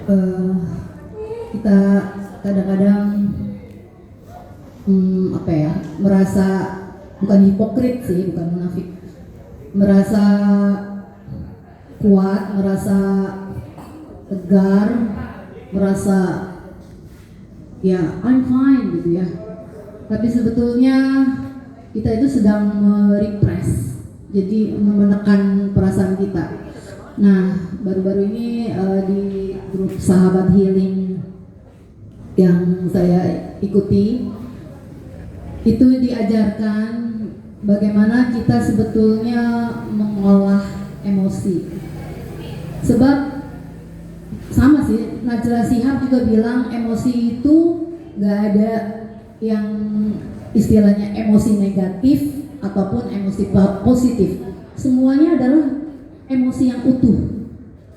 eh, kita kadang-kadang merasa bukan hipokrit sih, bukan munafik, merasa kuat, merasa tegar, merasa ya I'm fine gitu ya. Tapi sebetulnya kita itu sedang merepress, jadi menekan perasaan kita. Nah, baru-baru ini di grup Sahabat Healing yang saya ikuti, itu diajarkan bagaimana kita sebetulnya mengolah emosi. Sebab sama sih, Najla Shihab juga bilang emosi itu gak ada yang istilahnya emosi negatif ataupun emosi positif. Semuanya adalah emosi yang utuh,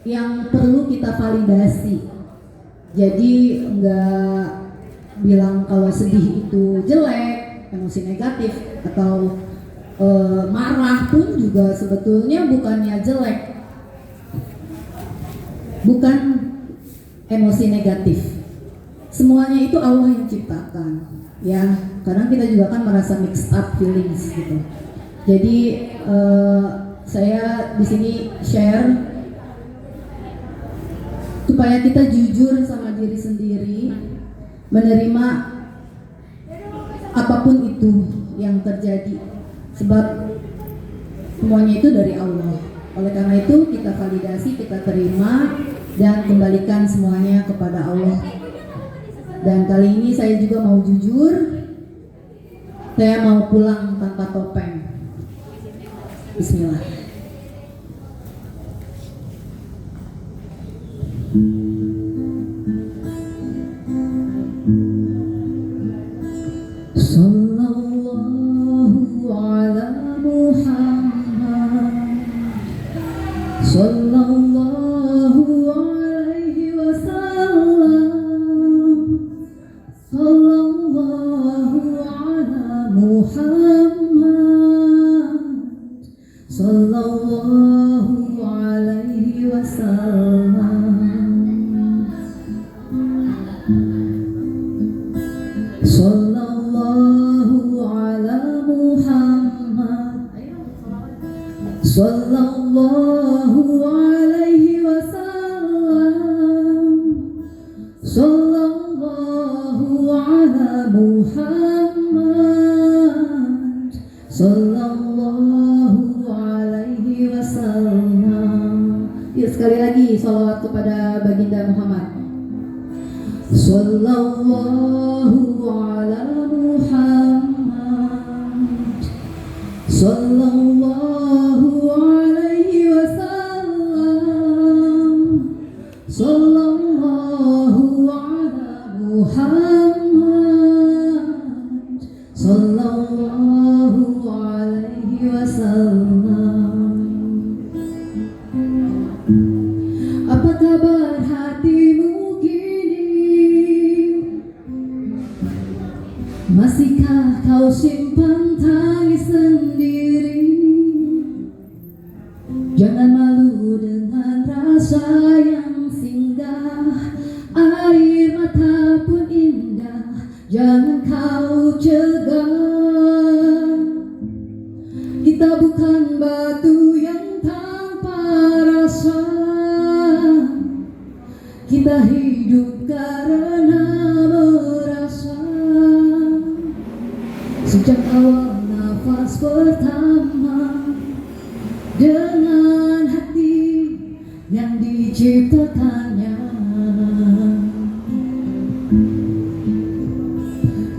yang perlu kita validasi. Jadi nggak bilang kalau sedih itu jelek, emosi negatif, atau marah pun juga sebetulnya bukannya jelek, bukan emosi negatif. Semuanya itu Allah yang ciptakan, ya. Kadang kita juga kan merasa mixed up feelings gitu. Jadi saya di sini share supaya kita jujur sama diri sendiri, menerima apapun itu yang terjadi, sebab semuanya itu dari Allah. Oleh karena itu kita validasi, kita terima, dan kembalikan semuanya kepada Allah. Dan kali ini saya juga mau jujur, saya mau pulang tanpa topeng. Bismillah. Sallallahu ala Muhammad, sallallahu alaihi wasallam, sallallahu ala Muhammad, sallallahu alaihi wasallam. Sallallahu ala Muhammad, sallallahu alaihi wasallam, sallallahu ala Muhammad, sallallahu alaihi wasallam. Yuk sekali lagi salawat kepada baginda Muhammad. Sallallahu ala Muhammad, sallallahu alaihi wasallam, sallallahu ala Muhammad, sallallahu alaihi wasallam. Apa kabar hatimu kini? Masihkah kau simpan tangis sendiri? Jangan malu dengan rasa yang singgah, air mata pun indah, jangan kau cegah. Kita bukan batu yang tanpa rasa, kita hidup karena merasa. Sejak awal nafas pertama, dengan hati yang diciptakannya,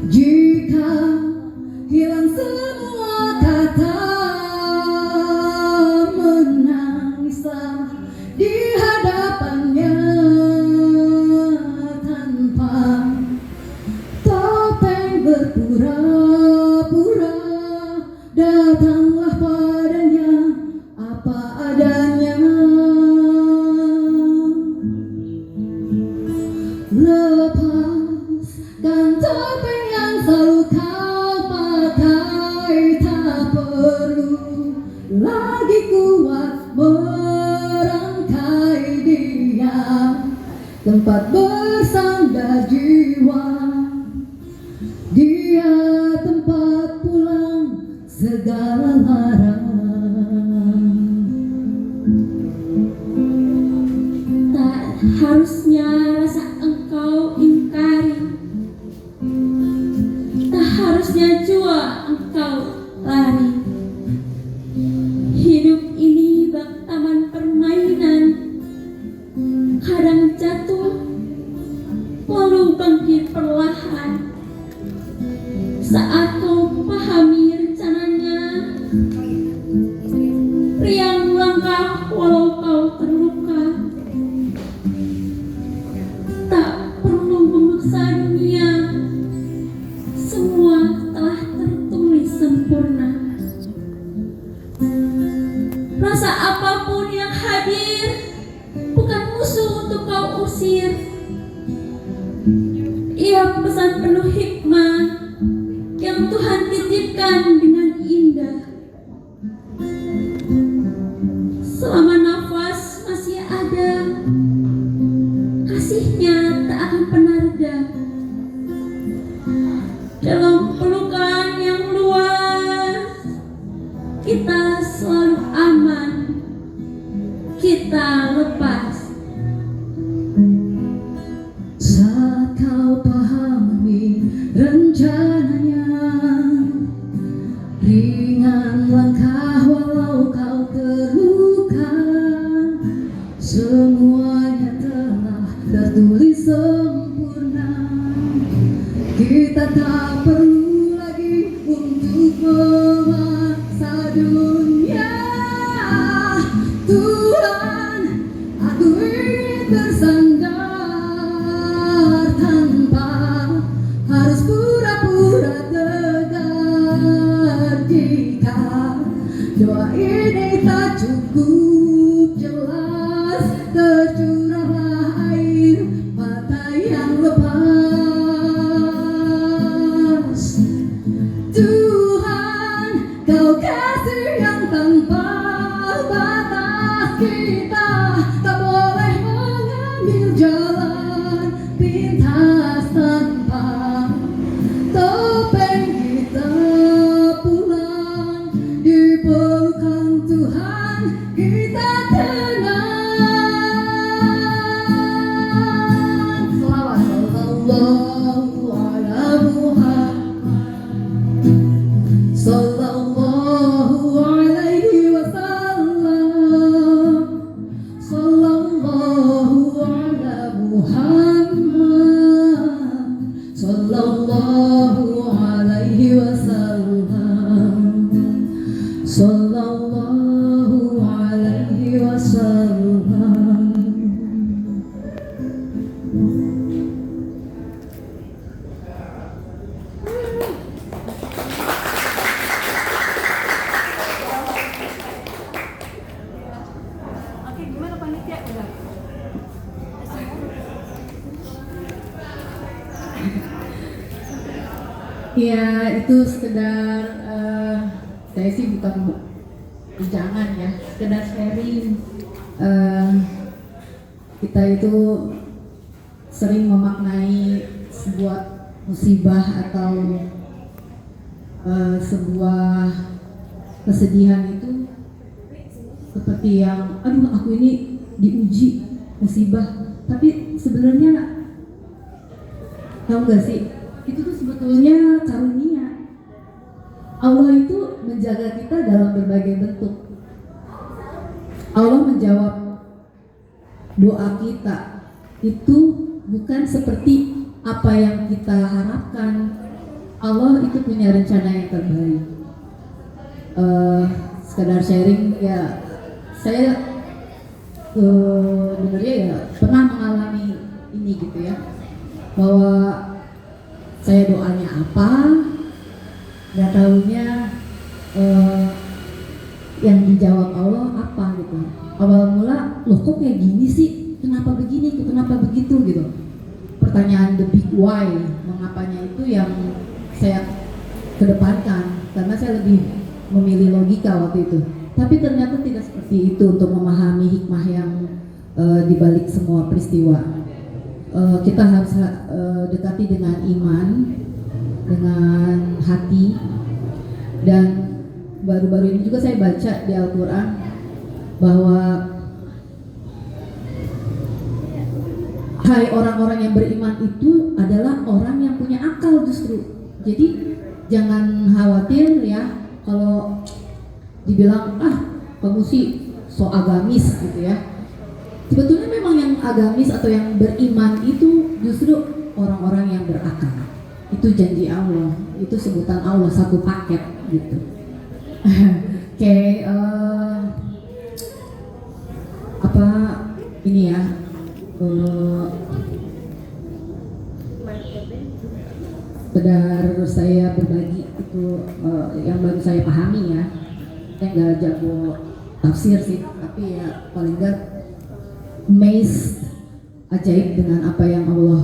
jika hilang semua kata, menangislah di hadapannya tanpa topeng berpura-pura. Datanglah padanya apa adanya. tempat bersandar jiwa. Dia tempat pulang segala lara. Tak harusnya rasa engkau ingkari, tak harusnya jua engkau lari. Hidup ini bak taman permainan, kadang jatuh lalu bangkit perlahan. Saat kau pahami rencananya, riang langkah walau kau terluka. Tak perlu memaksa dunia, semua telah tertulis sempurna. Rasa apapun yang hadir bukan musuh untuk kau usir. Ia pesan penuh hikmah yang Tuhan titipkan dengan indah. Selama nafas masih ada, kasihnya tak akan pernah reda. Dalam pelukan yang luas, kita selalu aman, kita lepas. Saat kau pahami rencananya, ringan langkah walau kau terluka. Semuanya telah tertulis sempurna. Kita tak perlu lagi untuk memaksa dunia. Tuhan, aku ingin bersandar tanpa harus pura-pura tegar. Jika doa ini tak cukup jelas, tercurahlah air mata yang lepas. Tuhan, kau kasih yang tanpa batas. Kita tak boleh mengambil jalan pintas tanpa topeng. Kita pulang di pelukan Tuhan, kita tenang. Selawat sallallahu ala Muhammad, sallallahu alaihi wasallam, sallallahu ala Muhammad, sallallahu alaihi wasallam, sallallahu alaihi wasallam. Oke, gimana panitia? Udah. Ya, itu sekedar saya sih bukan jangan ya, sekedar sharing. Kita itu sering memaknai sebuah musibah atau sebuah kesedihan itu seperti yang, aduh aku ini diuji musibah, tapi sebenarnya tahu gak sih, itu tuh sebetulnya karunia. Allah itu menjaga kita dalam berbagai bentuk. Allah menjawab doa kita itu bukan seperti apa yang kita harapkan. Allah itu punya rencana yang terbaik. Sekedar sharing ya, saya sebenarnya ya pernah mengalami ini gitu ya, bahwa saya doanya apa, nggak tahunya yang dijawab Allah apa gitu. Awal mula, loh kok kayak gini sih, kenapa begini, kenapa begitu gitu. Pertanyaan the big why, mengapanya itu yang saya kedepankan, karena saya lebih memilih logika waktu itu. Tapi ternyata tidak seperti itu untuk memahami hikmah yang dibalik semua peristiwa. kita harus dekati dengan iman, dengan hati. Dan baru-baru ini juga saya baca di Al-Quran bahwa hai orang-orang yang beriman itu adalah orang yang punya akal justru. Jadi jangan khawatir ya kalau dibilang kamu sih so agamis gitu ya. Sebetulnya memang yang agamis atau yang beriman itu justru orang-orang yang berakal. Itu janji Allah, itu sebutan Allah, satu paket gitu. Oke, apa ini ya? Sekedar saya berbagi itu yang baru saya pahami ya. Saya nggak jago tafsir sih, tapi ya paling nggak amazed, ajaib dengan apa yang Allah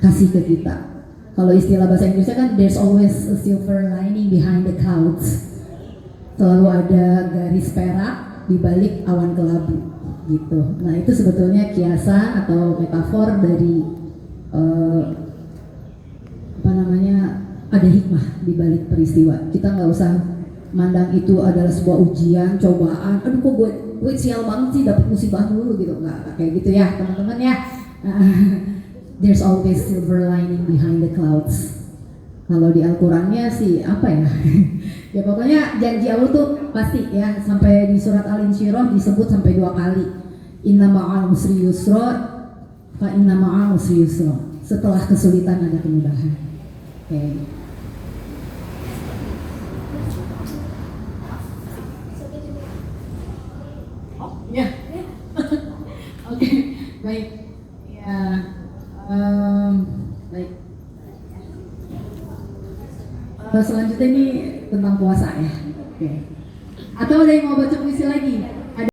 kasih ke kita. Kalau istilah bahasa Inggrisnya kan there's always a silver lining behind the clouds. Selalu ada garis perak di balik awan kelabu gitu. Nah, itu sebetulnya kiasan atau metafor dari ada hikmah di balik peristiwa. Kita nggak usah mandang itu adalah sebuah ujian, cobaan. Aduh kok gue sial banget sih dapat musibah dulu gitu. Nggak kayak gitu ya teman-teman ya. There's always silver lining behind the clouds. Kalau di Al-Qurannya sih apa ya? Ya pokoknya janji Allah tuh pasti ya, sampai di surat Al-Insyirah disebut sampai 2 kali. Inna ma'al usri yusra, fa inna ma'al usri yusra. Setelah kesulitan ada kemudahan. Oke. Ya. Oke, baik. Ya. Baik. Selanjutnya ini tentang puasa ya. Oke. Atau ada yang mau baca puisi lagi?